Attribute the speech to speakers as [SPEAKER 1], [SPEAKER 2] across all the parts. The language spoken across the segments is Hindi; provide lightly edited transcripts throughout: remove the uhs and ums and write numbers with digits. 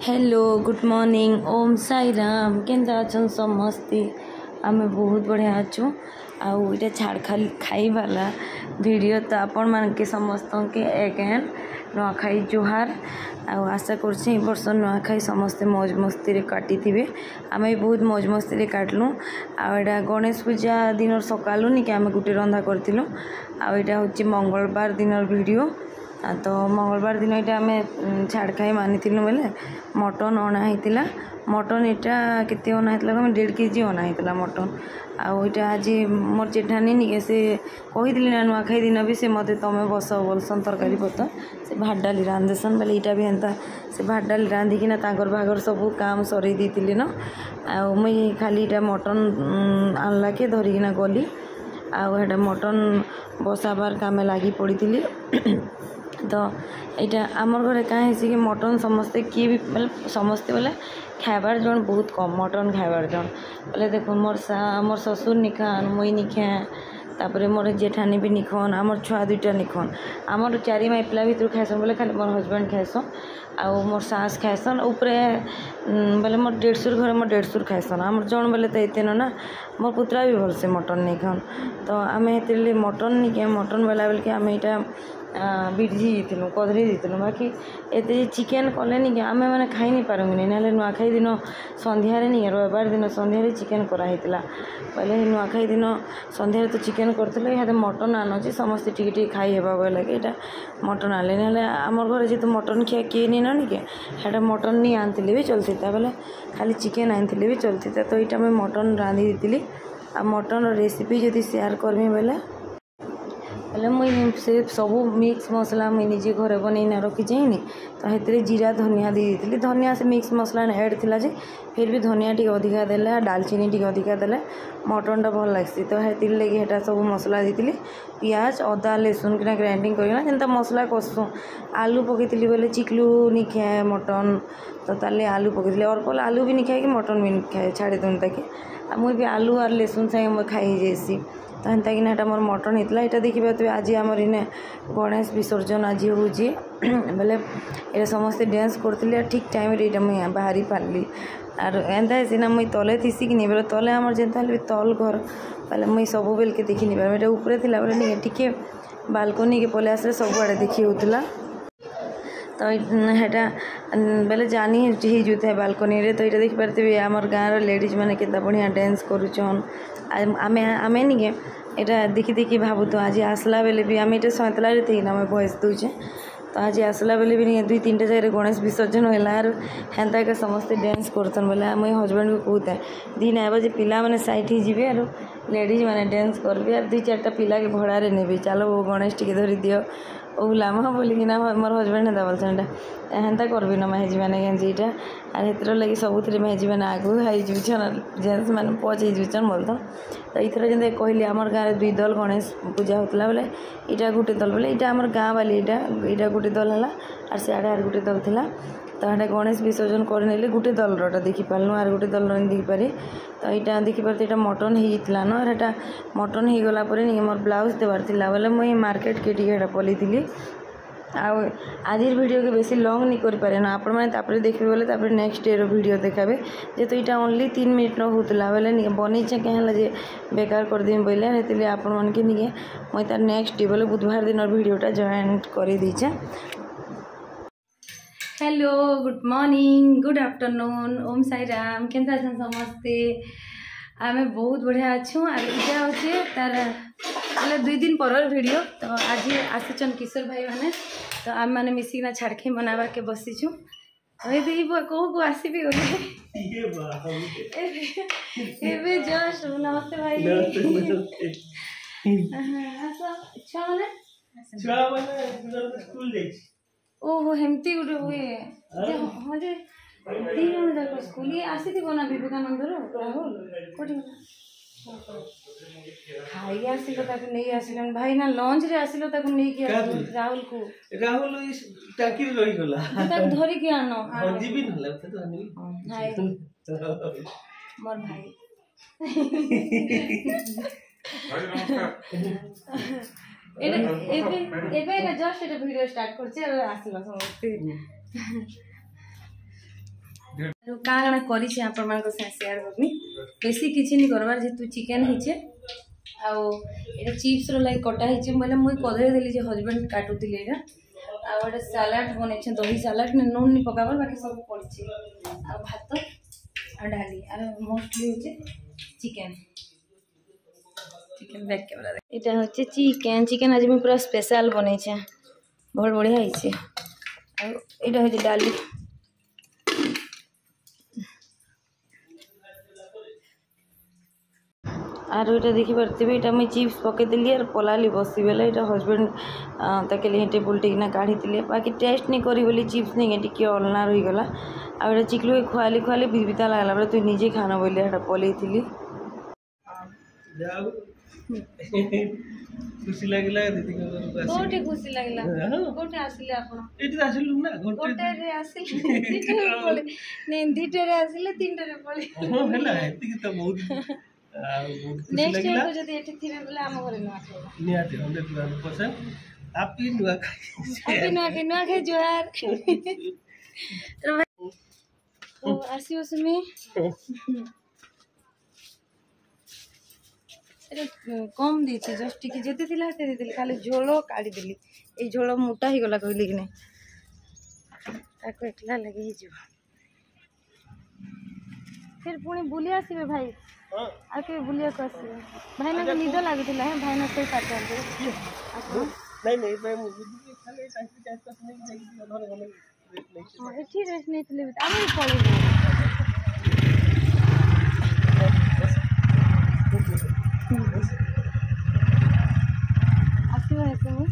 [SPEAKER 1] हेलो गुड मॉर्निंग ओम साई राम केन्ता अच्छन समस्ते आम बहुत बढ़िया अच्छु आउ इटा छाड़ खाई वाला वीडियो तो आपण मान के समस्त के एगेन नुआखाई जुहार आशा करछी वर्ष नुआखाई समस्ते मौज मस्ती काटी थे आम भी बहुत मौज मस्ती काटलु आटा गणेश पूजा दिन सकालू निके आम गोटे रंधा करूँ आटा हूँ मंगलवार दिन वीडियो तो मंगलवार दिन यहाँ आम छाड़ खाई मानी बेले मटन अना होता मटन यहाँ केते अना होता 1.5 केजी अना होता मटन आईटा आज मोर जेठानी निके से कही ना नुआखाई दिन भी से मत तुम बस बोलसन तरकारी पतर से भात डाली रांधेसन बोले यहाँ भी एंता से भात डाली रांधिकिना भागर सब काम सर दी न मुई खाली यहाँ मटन आनला के धरिकिना गली आटा मटन बसाबार काम लगी पड़ी तो यहाँ आमर घरे कहीं कि मटन समस्ते किए भी मतलब समस्ते बोले खाबार जन बहुत कम मटन खाबार जन बोले देख मोर ससुर निखान मुई निखे तापर मोर जेठानी भी निखन आमर छुआ 2टा निखन आमर 4 माई पिला भर खाएसन बोले खाली मोर हजबैंड खाएसन आउ मोर सास खाएसन उपरे बोले मोर 150 घर मोर 150 खाएसन आमर जन बोले तो ये ना मोर पुत्रा भी भलसे मटन नहीं खान तो आम ये मटन निके मटन बोला बेल के आम यहाँ बिरझी थी कदरी देलु बाकी एत चिकेन कले नहीं आम मैंने खाई नहीं पारंगे ना नुआखाई दिन सन्धारे नहीं रविवार दिन सन्धारे चिकेन कराई पहले नुआखाई दिन सन्धारे तो चिकेन करते यहाँ मटन आनुची समस्ते टी खाई हेबा बोले यहाँ मटन आने ना आमर घर जी मटन खिया किए नहीं ना कि यहाँ मटन नहीं आनी भी चलती बोले खाली चिकेन आनी भी चलती तो यहाँ मैं मटन रांधि दी आ मटन रेसिपी जदि शेयर करमी बोले मुई से सब मिक्स मसला मुई निजे घरे बनईना रखी जाइनी तो हेतरे जीरा धनिया दी धनिया से मिक्स मसला ऐड थिला जे फिर भी धनिया टी अधिका देले डालचीनी टी अधिका देले मटनटा भल लगसी तो हेतिर लगी हेटा सब मसला दी पियाज अदा लहसुन किना ग्राइंडिंग करना जेनता मसला कसू आलू पकईली बोले चिकलू नहीं खाए मटन तो ताले आलू पकईली अर्क आलू भी नहीं खाए कि मटन भी नहीं खाए छाड़ी दून ताकि मुई भी आलू और लहसुन सागे खाई जाइसी तो हेन्ता कि ना मोर मटन होता है देखी पाते आज आमर इने गणेश विसर्जन आज हूँ बोले ये समस्ते डांस करते ठीक टाइम ये मुझे बाहरी पार्ली आर एंता सीना मुई तले थीसी कि नहीं बोले तले आमर जेनता भी तल घर पहले मुई सब बेल के देखी नहीं पारे ऊपर थी बोले नहीं टी बालकनी के पले आसे सब आड़े देखी होता तो हेटा बेले जानी ही जुते बालकनी रे तो ये देखी पारे आमर गाँव लेडीज मैंने केता बढ़िया डांस करुचन आमे आमे निके यहाँ देखी देखी भावु तो आज आसला बेले भी आम ये सैतला थी ना भॉइस दूचे तो आज आसला बेले भी नहीं 2-3 जगह गणेश विसर्जन होला हेन्ता के समस्ते डांस करतन बोले मुझे हजबैंड को कहते दिन आब जे पिला मैंने साइड ही जीवे आर लेडीज मैंने डांस करबे आर 2-4टा पिला के भड़ारे नेबे चलो वो गणेश टी धरी दियो ओलाम बोलिकिना मोर हजबैंड हेता बोलसन हेन्ता करबी ना मेहजी मैंने गेंजीटा आर हेतर लगी सबुथ मेहजी मैंने आगु हाईजुन जेन्स मैंने पचन बोलता तो इथर जब कहली आमर गाँव में 2 दल गणेश पूजा होता बोले यहाँ गोटे दल बोले यहाँ आमर गाँव वाली यहाँ गोटे दल है आर सियाड़े आर गोटे दल थिला तो यहाँ गणेश विसर्जन करने गोटे दलर देखी पार्लु आर गोटे दल देखी पारे तो यहाँ देखी पारे यहाँ मटन होता न यहाँ मटन हो गलापर मोर ब्लाउज देवार था बोले मुझे मार्केट के टी पलि थी आज वीडियो के बेसी लॉन्ग नहीं कर पारे ना आपण मैंने देखिए बोले नेक्स्ट डे वीडियो देखाबे जेहेतु यहाँ ओनली 3 मिनट होता बोले नहीं बनईचे क्या जे बेकार कर देमी बोले हेतु आपण मन के नहीं मुझे तार नेक्स्ट डे बोले बुधवार दिन वीडियोटा जॉइन कर दीचे। Hello good morning good afternoon Om Sai Ram केन्ता समस्ते आमे बहुत बढ़िया अच्छू आर इटा होचे तार मतलब 2 दिन पर वीडियो तो आज आसुचन किशोर भाई मैंने तो आम मैंने मिसिकिना छाड़खी बनावा के बसीचु कौ को आसबी गले जस्ट नमस्ते भाई ओहो हेमती गोटे हुए हाँ जे 2 जन जाक स्कूल ये आसी ना विवेकानंद राहुल कौटी खाई आसिल नहीं आसिल भाई ना लंच रे आसिल नहीं राहुल को
[SPEAKER 2] राहुल टाकी रही गला
[SPEAKER 1] धरी के आनो
[SPEAKER 2] हां जीबी नले तो आनी
[SPEAKER 1] हाय मोर भाई जस्ट वीडियो स्टार्ट कर आसला समस्ते କାଣା କରିଛେ ଆପଣମାନଙ୍କ ସାଙ୍ଗେ ସେୟାର କରମି ବେଶୀ କିଛି ନି କରବାର୍ ଯେହେତୁ ଚିକେନ୍ ହେଇଛେ ଆଉ ଏଇଟା ଚିପ୍ସର ଲାଗି କଟା ହେଇଛେ ବୋଇଲେ ମୁଇଁ କଦେଇ ଦେଲି ଯେ ହଜବେଣ୍ଡ କାଟୁଥିଲେ ଏଇଟା ଆଉ ଗୋଟେ ସାଲାଡ଼ ବନେଇଛେ ଦହି ସାଲାଡ଼ ନୁନ୍ ନି ପକାବାର ବାକି ସବୁ ପଡ଼ିଛେ ଆଉ ଭାତ ଆଉ ଡାଲି আর মোস্টলি হচ্ছে চিকেন চিকেন ব্যাক ক্যামেরা এটা হচ্ছে চিকেন চিকেন আজ আমি পুরা স্পেশাল বনাইছে বহুত বঢ়িয়া হয়েছে আর এটা হচ্ছে ডালি আর ওইটা দেখি পারতেবে এটা আমি চিপস পকাই দিলি আর পলালি বসি বেলে এটা হজবেন্ড তাকে লিহে টেবুল টিকিনা কাঢ়িଥିଲେ বাকি টেস্ট নি করি বলি চিপস নিকে টিকি অলনা রহিগলা ଆଉ ଏଇଟା ଚିକ୍ଲୁ ଖୁଆଲି ଖୁଆଲି ବିବିତା ଲାଗଲା ବେଲେ ତୁ ନିଜେ ଖାନା ବୋଇଲେ ଏଇଟା ପଲେଇଥିଲି
[SPEAKER 2] ଖୁସି ଲାଗିଲା ଦିଦି
[SPEAKER 1] କୋଉଠି ଖୁସି ଲାଗିଲା କୋଉଠି ଆସିଲେ ଆପଣ
[SPEAKER 2] ଏଠି ଆସିଲୁ ନା
[SPEAKER 1] ଗୋଟେରେ ଆସିଲେ ଦିଟାରେ ପଳେ ନାଇଁ ଦିଟାରେ ଆସିଲେ ତିନଟାରେ ପଳେ
[SPEAKER 2] ହଁ ହେଲା ଏତିକି ତ ବହୁତ ଆଉ ବହୁତ ଖୁସି
[SPEAKER 1] ନେକ୍ସଟ
[SPEAKER 2] ଲାଗିଲା
[SPEAKER 1] ଟାଇମ ଯଦି ଏଠି ଥିବେ ବୋଲେ ଆମ ଘରେ ନୂଆ ଖାଇବା
[SPEAKER 2] ନିହାତି 100% ହାପି ନୂଆ ଖାଇ
[SPEAKER 1] ଜୁହାର तो ଆସିବ ସୁମି कम ଦେଇଛି ଜଷ୍ଟ ଟିକେ ଯେତେ ଥିଲା ସେତେ ଦେଇଥିଲି ଖାଲି ଝୋଳ କାଢ଼ିଦେଲି ଏଇ ଝୋଳ ମୋଟା ହେଇଗଲା କହିଲି କି ନାହିଁ ତାକୁ ଏକଲା ଲାଗି ହେଇଯିବ ଫିର ପୁଣି ବୁଲି ଆସିବେ ଭାଇ ଆଉ କେବେ ବୁଲିବାକୁ ଆସିବେ ଭାଇନାକୁ ନିଦ ଲାଗୁଥିଲା ଭାଇନା ଶୋଇ ପାରିଥାନ୍ତେ
[SPEAKER 2] ନାଇଁ ନାଇଁ ଭାଇ ମୁଁ ଖାଲି ଟାଙ୍କି ଚାର୍ଜ ନେଇକି ଯାଇକି ଘରେ ଗଲେ
[SPEAKER 1] ଏଠି ରେଷ୍ଟ ନେଇଥିଲେ ବି ଆମେ ପଳେଇବୁ ଆସିବ ଏସବୁ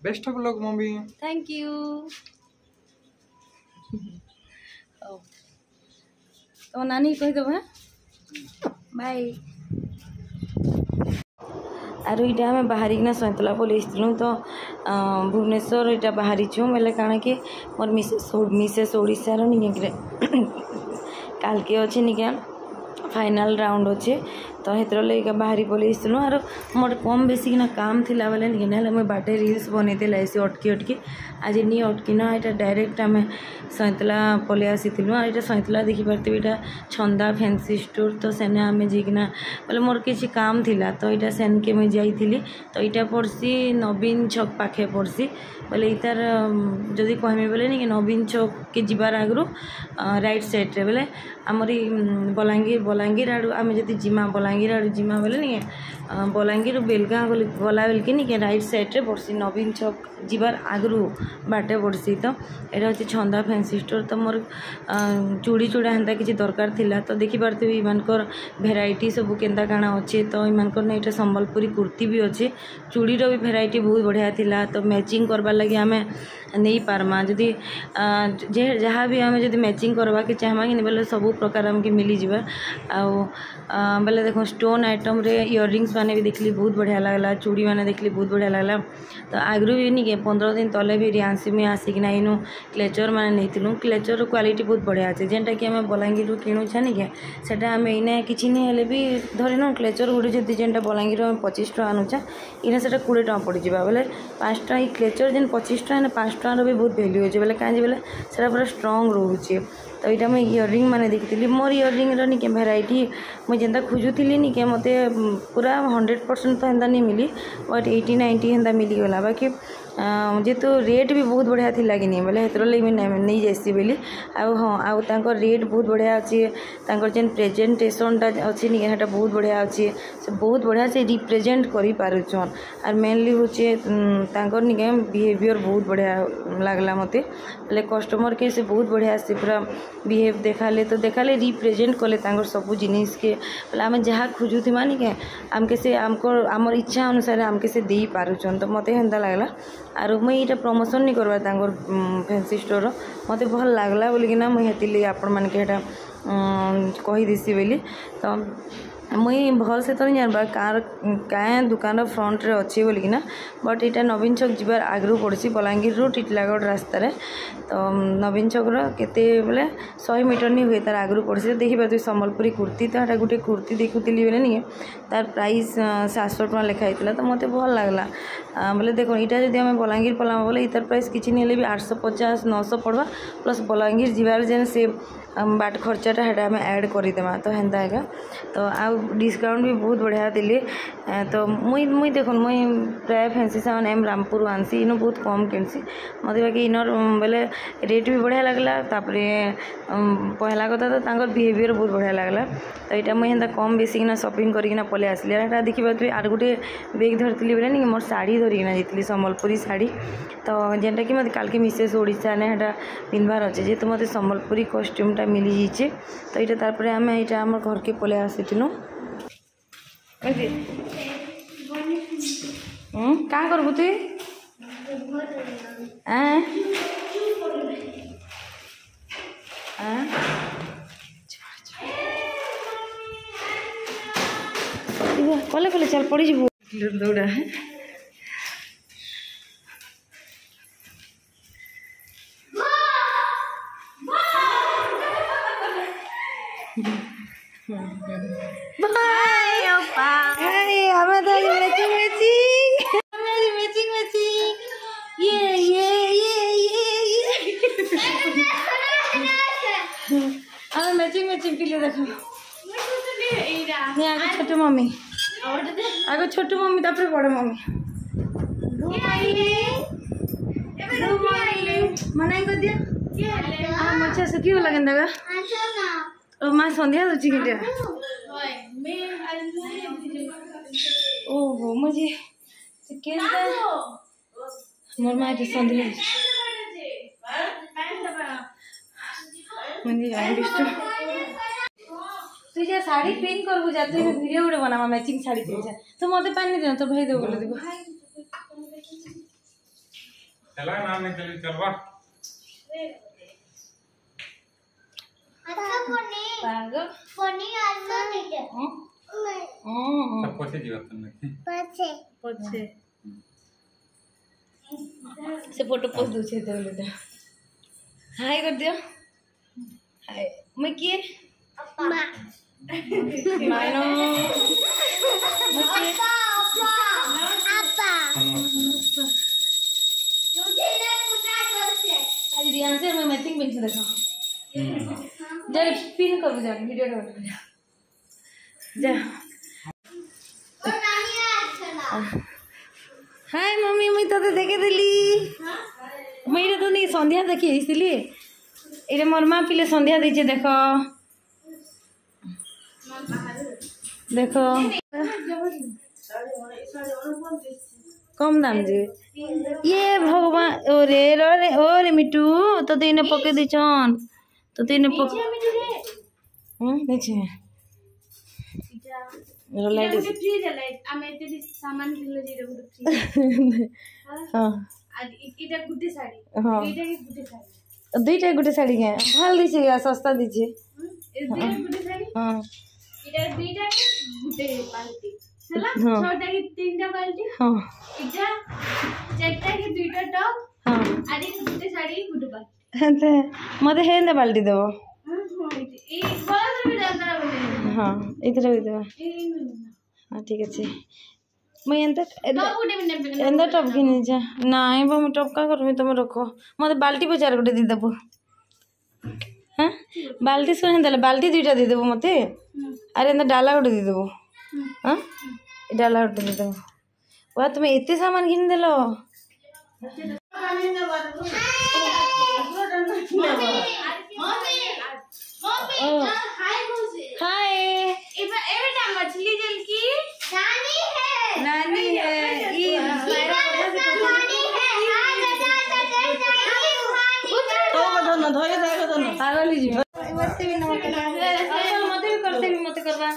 [SPEAKER 3] best of luck mummy
[SPEAKER 1] thank you तो नानी कही देव बाय आर इटा आम बाहरिकना सैंतला पलैलु तो भुवनेश्वर इटा बाहरीचु बोले काଣା कि मोर मिसेस ओडिशार निके काल के अच्छे निके फाइनल राउंड अच्छे तो हेतर लगे बाहरी पलैलु आर मोर कम बेसी किना काम थिला बेले निके ना मुझे बाटे रिल्स बनईते ऐसे अटकी अटकी आज नी अटकिना यहाँ डायरेक्ट आम सैंतला पलि आसीलु और यहाँ सैंतला देखिपारे यहाँ छंदा फैंसी स्टोर तो सेने आम जाइना बोले मोर किसी काम थिला तो यहाँ सेन के मुझे जाइली तो यहाँ पड़सी नवीन छक पाखे पड़सी बोले इतार जदि कहमी बोले नहीं नवीन छक के जीवार आगु राइट साइड रे बोले आमरी बलांगीर आड़ू आम जदि जिमा बलांगीर आड़ू जिमा बोले नहीं बलांगीर बेलगाँ गला बेल कि नहीं राइट साइड रे पड़सी नवीन छक जीवार आगु बाटे पड़सी तो यहाँ हूँ छंदा फैंसी स्टोर तो मोर चूड़ी चूड़ा हेन्ता किसी दरकार थिला तो देखिपारे इमानकर भेराइटी सब केन्ता काଣା अच्छे तो इमानकर ना यहाँ संबलपुरी कुर्ती भी अच्छे चूड़ीर भी भेराइटी बहुत बढ़िया थिला तो मैचिंग करवार लगे आम नहीं पार्मा जदि जहाँ भी आम जब मैचिंग करवा के चाहमा कि बोले सब प्रकार आमके मिली जावा बोले देखो स्टोन आइटम रे इयररिंग्स माने भी देखली बहुत बढ़िया लगला चूड़ी माने देखली बहुत बढ़िया लगला तो आगु भी नहीं 15 दिन तले भी रियांसी में आसिकना इनु क्लेचर माने नहीं क्लेचर क्वालिटी बहुत बढ़िया अच्छे जेनटा कि आम बलांगीर किणुछा निके सेटा आम इना किसी नहीं हेले भी धरिन क्लेचर गोटे जब जेनटा बलांगीर 25 टका आनुचा इना सेटा 20 टका पड़ जावा बोले 5 टका क्लेचर जेन 25 टका 5 टका भी बहुत वैल्यू अच्छे बोले कहीं बोले सेटा पूरा स्ट्रंग रोचे तो यहाँ मुझे इयररिंग मैंने देखी मोर इयररिंग निके भेराइटी मुझे जेनता खोजुली निके मत पूरा 100% तो एंता नहीं मिली बट 80-90 एंता मिलीगला बाकी जेहेतु रेट भी बहुत बढ़िया थी कि नहीं बोले हेतर लगे नहीं जाइसी बोली हाँ आउ रेट बहुत बढ़िया अच्छे जेन प्रेजेंटेशनटा अच्छी नहीं बहुत बढ़िया अच्छे से बहुत बढ़िया से रिप्रेजेंट कर पारुछन और मेनली हूँ निके बिहेवियर बहुत बढ़िया लगला मत बोले कस्टमर के से बहुत बढ़िया से पूरा बिहेव देखाले तो देखाले रिप्रेजेंट कले सब जिनिस के बोले आम जहाँ खोजुमा निके आमके से आमर इच्छा अनुसार आमके से दे पारुछन तो मत हेन्ता लगला आरो मुझे यहाँ प्रमोशन नहीं करवा फैंसी स्टोर मत भल लगला बोलिकिना मुझे आपण मानके कहीदेसी बोली तो मुई भल से तो नहीं जानबा कार क्या दुकान फ्रंट रे अच्छी बोलिकिना बट यहाँ नवीन छक जीवार आगु पड़ी बलांगीर रू टिटलागढ़ रास्त तो नवीन छक केते बोले 100 मीटर नहीं हुए तार आगु पड़ी देखिए सम्बलपुरी कुर्ती तो यहाँ गोटे कुर्ती देखुली बोले नहीं तार प्राइस 700 टका लिखाई तो मत भल लगला बोले देखो यहाँ जब आम बलांगीर पलामा बोले इतार प्राइस किसी नहीं भी 850 900 पड़वा प्लस बलांगीर जीवार जेन से बाट खर्चाटा है आम ऐड करदेमा तो हेन्ता है तो आउ डिस्काउंट भी बहुत बढ़िया दिले तो मुई देखो मुई प्राय फैंसी सामान एम रामपुर आनसी इनो बहुत कम किनसी मत बाकी इनर बोले रेट भी बढ़िया लगला तापरे पहला कथा तो तांकर बिहेवियर बहुत बढ़िया लगला तो यहाँ मुझे हेन्ता कम बेसी किना शॉपिंग करकिना पले आसली यहाँ देखिए आर गोटे बैग धरती बोले नहीं मोर शाढ़ी धरिकिना जाती सम्बलपुरी शाढ़ी तो जेनटा कि मत काल के मिसेस ओडिशा ने हेटा पिंधबार अच्छे जेहेतु मत सम्बलपुरी कॉस्ट्यूमटा मिली जाइए तो ये तारपर आम यहाँ आम घर के पले आसीलु क्या करबु तु कले कले चल पड़ी दौड़ा मैचिंग के लिए देखो आगे छोटू मम्मी आगे छोटू मम्मी तापर बड़ मम्मी मना कर दिया मच्छा से क्यों लगन देगा माँ संध्या रुचि के ओहो मुझे मोर माँ के संध्या तु जे साड़ी पिन करबु जाते वीडियो गुडे बनामा मैचिंग साड़ी पिन जा तो मते पानी दे तो भाई दे बोले देखो
[SPEAKER 3] चला नाम में चलवा
[SPEAKER 4] अच्छा पोनी
[SPEAKER 1] पागल
[SPEAKER 4] पोनी आलो नीचे
[SPEAKER 3] सब पछे जीवत नहीं
[SPEAKER 1] पछे से फोटो पोस्ट दो छे दे बेटा हाय कर दियो हाय मैं किए
[SPEAKER 4] मां
[SPEAKER 1] मायनो
[SPEAKER 4] आपा मुझे ना पूछा करते
[SPEAKER 1] आज रियान से मैं मैचिंग पिन से देखा जरा पिन कर जा वीडियो डाल जा
[SPEAKER 4] और नहीं आज
[SPEAKER 1] हाय मम्मी मैं तो देखे दिली मैं तो नहीं संध्या देखी इसलिए ये मोर माँ पिले संध्या दीजिए देखो देखो कम दाम जी ये भगवान ओरे ओरे मिट्टू तो इन्हें पके दीचन तो इन्हें पक नीचे लाइट
[SPEAKER 4] फ्रीज है लाइट आमे एते सामान किलो जे गुटे
[SPEAKER 1] हां
[SPEAKER 4] आज इटा गुटे साड़ी
[SPEAKER 1] हां
[SPEAKER 4] इटा के गुटे साड़ी
[SPEAKER 1] दुईटा गुटे साड़ी के भल दीजिए सस्ता दीजिए
[SPEAKER 4] ए दुईटा गुटे साड़ी
[SPEAKER 1] हां
[SPEAKER 4] इटा दुईटा के गुटे बाल्टी हला
[SPEAKER 1] हाँ।
[SPEAKER 4] छोटा के तीनटा बाल्टी
[SPEAKER 1] हां
[SPEAKER 4] इटा चारटा के दुईटा टॉप
[SPEAKER 1] हां
[SPEAKER 4] आदि गुटे साड़ी गुटे बाल्टी
[SPEAKER 1] मते हेंदे बाल्टी देबो
[SPEAKER 4] ए बड़ा भी डालता बोले
[SPEAKER 1] हाँ इधर भी देबो
[SPEAKER 4] ए
[SPEAKER 1] हाँ ठीक अच्छे मैं एंता
[SPEAKER 4] टॉप गुटे भी ने
[SPEAKER 1] एंता टप घिनी जा नाई बा मैं टप का करबी तुम रखो मते बाल्टी बजार गुटे दी देबो हां बाल्टी से हेंदले बाल्टी दुईटा दे देबो मते अरे एंता डाला गुटे दे देबो हां डाला गुटे दे देबो वा तुम एते सामान घिन देलो हाय
[SPEAKER 4] मछली जल की नानी है
[SPEAKER 1] नानी है ये तो धोए देखो तो पागल जी मते भी नमक मते भी करते भी मते करबा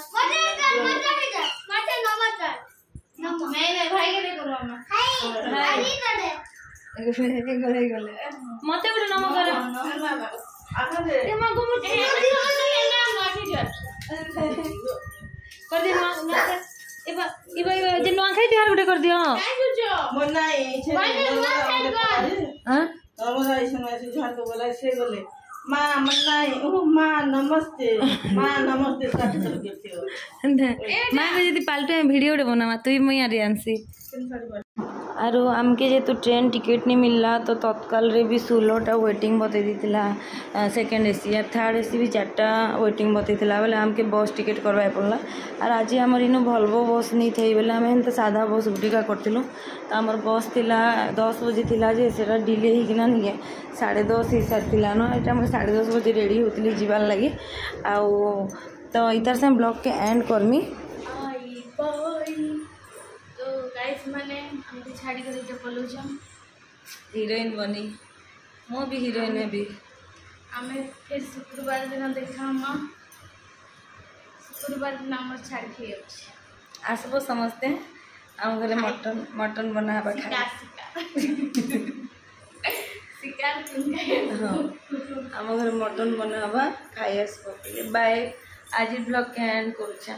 [SPEAKER 4] मैं भाई के करो ना भाई कर दे
[SPEAKER 1] गले गले मते गुटे नमक कर ए मां को मुझे कर दे तिहार गुटे कर दियो
[SPEAKER 4] काय गुजो
[SPEAKER 2] मना छे
[SPEAKER 1] हां
[SPEAKER 2] हमरा इसमें से झाड़ को बोला से बोले मां मना मां नमस्ते काट कर देते हो
[SPEAKER 1] माँ को यदि पाल्टे वीडियो टे बनावा तू मैं यार आंसी आरो आमके जेतु ट्रेन टिकेट नहीं मिलला तो तत्काल रे भी 16टा वेटिंग बतई दिथिला सेकंड एसी या थर्ड एसी भी 4टा वेटिंग बतई दिथिला बेले आमके बस टिकेट करवाए पड़ला और आज हमर इनु भल्वो बस नहीं थई बेले हम हेंते सादा बस गुटिका करथिलु तो हमर बस थिला 10 बजे थिला जे सेटा डिले ही किना नहीं 10:30 ही सारथिला न एटा हम 10:30 बजे रेडी होतली जीवान लागि आ तो इधर से ब्लॉग के एंड करमी
[SPEAKER 4] आई बाय तो गाइस माने हमके छाड़ी कर जे पलोजम
[SPEAKER 1] हीरोइन बनी मो भी हीरोइन है भी
[SPEAKER 4] हमें फिर शुक्रवार दिन देखा हम शुक्रवार दिन हमर छाड़ी खेय
[SPEAKER 1] आसबो समझते हैं हम घरे मटन बनाबा खाए
[SPEAKER 4] शिकार तुम खाए
[SPEAKER 1] हाँ हम घरे मटन बनाबा खाए आसबो बाय आज ब्लॉग के एंड करूछा।